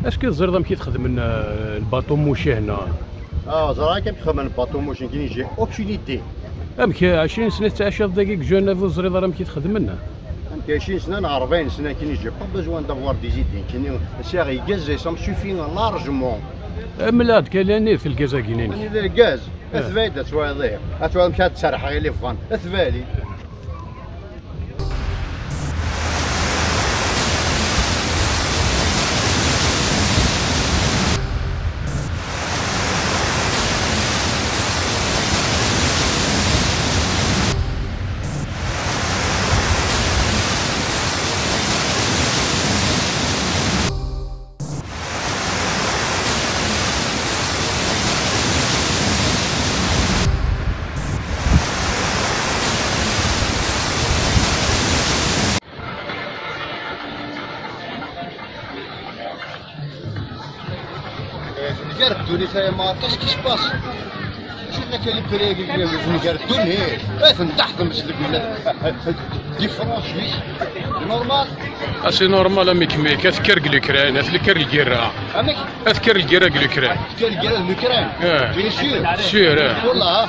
اسكو الزريضه كي تخدم الباطو موشي هنا؟ زرا كيف تخدم الباطو موشي كي نجي اوكسيدي. امك 20 سنه تعيش دقيق جون في الزريضه راه كي تخدم لنا. امك 20 سنه 40 سنه كي نجي با بوزوان دافوار دي زيدين كي سيغي غاز سام سوفي لارجمون. ملاد كاين في الكازاكينين. يعني الغاز اثبات تواضيع اتوا مشات تسرح غير لي فان اثبالي. نقردو نتايا ما عرفتش كيش باس شفنا كاين لي بريك نقردو نهير تنتحت نمسلك ولا ديفرونس ليش نورمال اسي نورمال امك ميك اذكر الكران اذكر الكرا امك اذكر الكرا الكران اذكر الكرا الكران في سير سير والله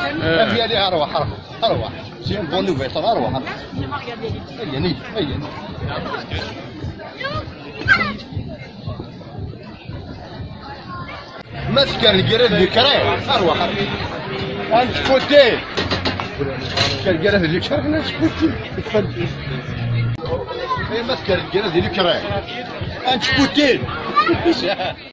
في عليها اروح اروح سي ان بون نوفيل اروح هيا نيجي هيا ما تكان الجراد الكراي اروح انت كوتي كان الجراد الكراي انا سكوتي هي ما تكان الجراد الكراي انت كوتي